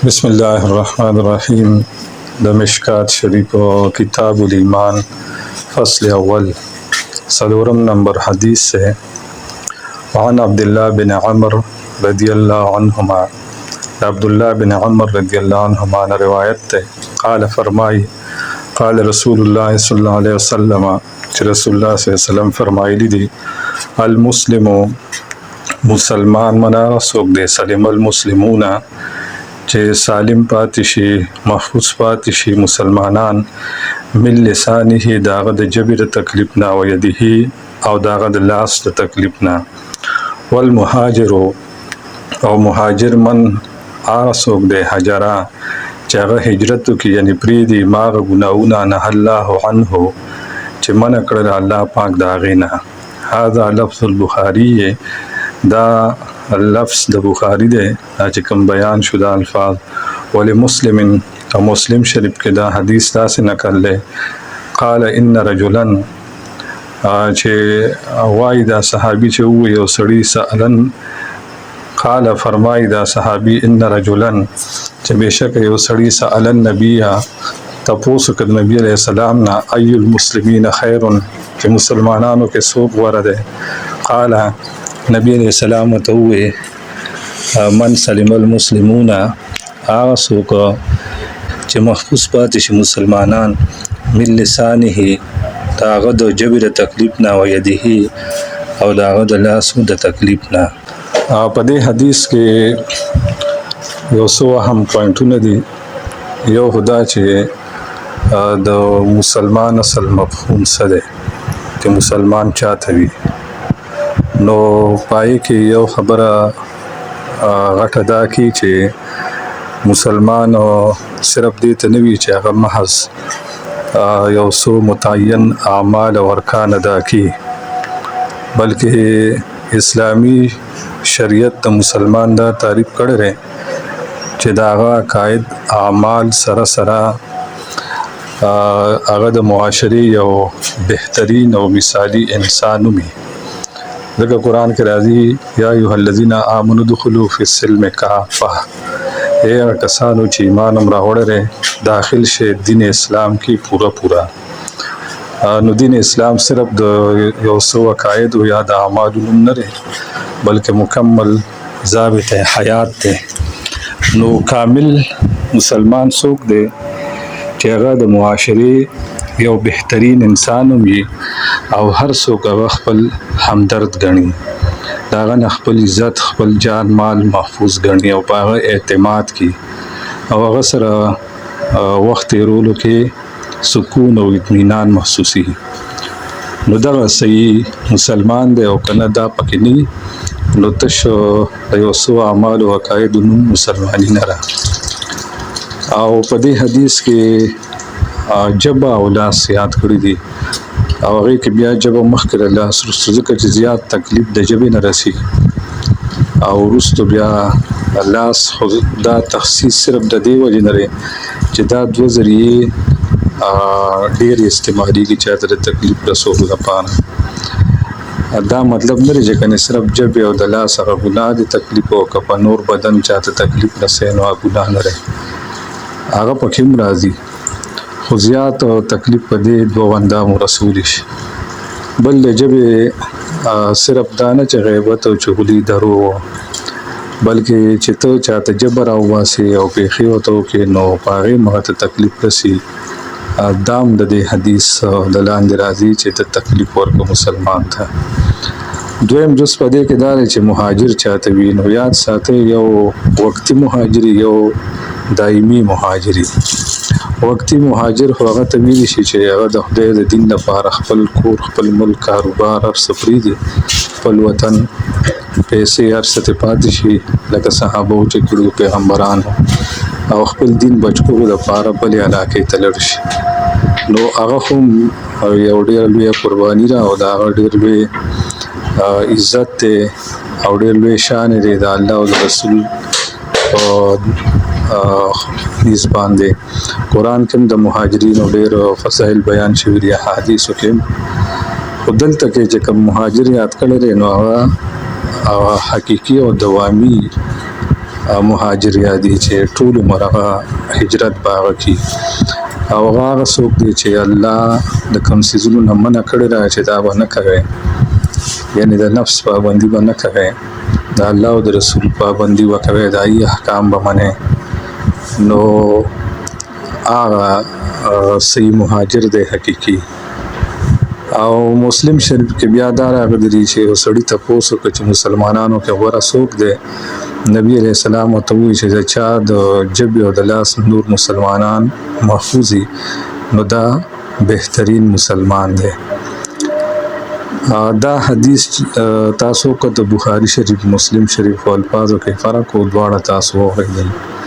بسم الله الرحمن الرحیم. د مشکات شریف و کتاب الایمان فصل اول سلورم نمبر حدیث سے وعن عبداللہ بن عمر رضی اللہ عنہما، عبداللہ بن عمر رضی اللہ عنہما نے روایت تے قال فرمائی قال رسول اللہ صلی اللہ علیہ وسلم کہ رسول اللہ صلی اللہ علیہ وسلم فرمائی لی دی المسلم مسلمان منا سوک دے سلم المسلمون چې سالم پاتې شي محفوظ پاتې شي مسلمانان من لسانه داغه د جبر تکلیف نه او یده او داغه د لاس د تکلیف نه والمهاجر او مهاجر من آسوک د هجرا چې هغه هجرت کوي یعنی پریدي ماغه ګناونه نه الله عنه چې من کړل الله پاک دا غینا. هذا لفظ البخاری دا اللفظ د بخاری دی چې کوم بیان شو د الفاظ ولمسلم او مسلم شریف کې دا حدیث تاسو نقل لې قال ان رجلا چې وای دا صحابي چې و یو سړی سالن قال فرمای دا صحابي ان رجلا چې بشک یو سړی سالن نبی تاسو کړه نبی علیہ السلام نا ای المسلمین خیر چې مسلمانانو کې څوک ورده قال نبی علیہ السلام ته من سلم المسلمون هغه څوک چې محفوظ پاتې شي مسلمانان من لسانه داغه د جبر تکلیف نه او یده او داغه د لاس د تکلیف نه. په دې حدیث کې یو څو اهم پوینټونه دي. یو خدا چې د مسلمان اصل مفهوم څه دی چې مسلمان چاته وي، نو پای کې یو خبره غټه دا کی چې مسلمان صرف دې ته نه وي چې هغه محض یو څو متعین اعمال او ارکان ادا کی، بلکې اسلامی شریعت د مسلمان دا تعریف کړی دی چې دا هغه عقاید اعمال سره سره هغه د معاشري یو بهترین او مثالی انسان وي. ذکر قرآن کے راضی یا ایها الذین آمنوا ادخلوا فی السلم کافہ، اے کسانو چې ایمان هم راوړی داخل شي دین اسلام کې پورا. نو دین اسلام صرف د یو څو عقاید او یا د اعمال نه لري بلکې مکمل ضابط حیات دی. نو کامل مسلمان څوک دی چې هغه د معاشري یو بهترین انسان وي او هر څوک خپل همدرد غني، داغه خپل عزت خپل جان مال محفوظ غني او په اعتماد کی او هغه سره وخت رولو کې سکون او اطمینان محسوسي. نو دا صحیح مسلمان دی او کنه دا پکې نه نو تاسو د یو څو اعمال او عقاید نو مسلمانین را او په دې حدیث کې جبا او لاس یاد کړی دي او هغه کې بیا جبا مخکره لاس رسو ځکه چې زیات تکلیف د جبې نه رسی او رستو بیا لاس دا تخصیص صرف د دې وجې نه لري چې دا دوه ذریعې ډېر استعمالي کې چاته د تکلیف رسولو لپاره. دا مطلب نه لري چې کنه صرف جبې او د لاس هغه ګناه دي تکلیف او کپ نور بدن چاته تکلیف رسې نو ګناه نه لري هغه پکې هم راځي، خو زیات او تکلیف په دې دوه اندامو رسول شي. بل جبې صرف دانه چې غیبت او چغلی درو بلکې چې ته چاته جبر او واسي او پیخي وته کې نو پاره ماته تکلیف رسی. دام د دې حدیث د لاندې راځي چې ته تکلیف ورکو مسلمان ته. دویم جز په دې کې دا چې مهاجر چاته وي نو یاد ساتي یو وقتی مهاجری یو دایمي مهاجری. وقتی مهاجر هغه ته ویل شي چې هغه د خدای د دین لپاره خپل کور خپل ملک کاروبار هر څه پریږدي خپل وطن پیسې هر څه ته پاتې شي لکه صحابه چې کړو پیغمبران او خپل دین بچو لپاره بل علاقې ته لاړ شي. نو هغه هم یو ډېر لوی قرباني را او دا ډېر لوی عزت او ډېر لوی شان دی د الله او رسول نیز باندې. قرآن کې د مهاجرینو ډېر فضایل بیان شوي دي حدیثو کې، خو دلته کې چې کوم مهاجر یاد کړی نو هغه حقیقي او دوامي مهاجر یادي چې ټول عمر هغه هجرت باغ کی او هغه څوک دی چې الله د کوم سيزونو نه منع کړی را چې دا به نه کوي یعنی د نفس پابندي به نه کوي د الله او د رسول پابندي وکوي د ای احکام به منې نو هغه صحیح مهاجر دی حقيقي او مسلم شریف کې بیا دا راغلی چې سړی تاسو کې چې مسلمانانو کې غوړه څوک دی نبی علیہ السلام او ته وی چې چا د جبه او د لاس نور مسلمانان محفوظي نو دا بهترین مسلمان دی دا حدیث تاسو کو د بخاری شریف مسلم شریف او الفاظو کې فرق او دواړه تاسو وغږی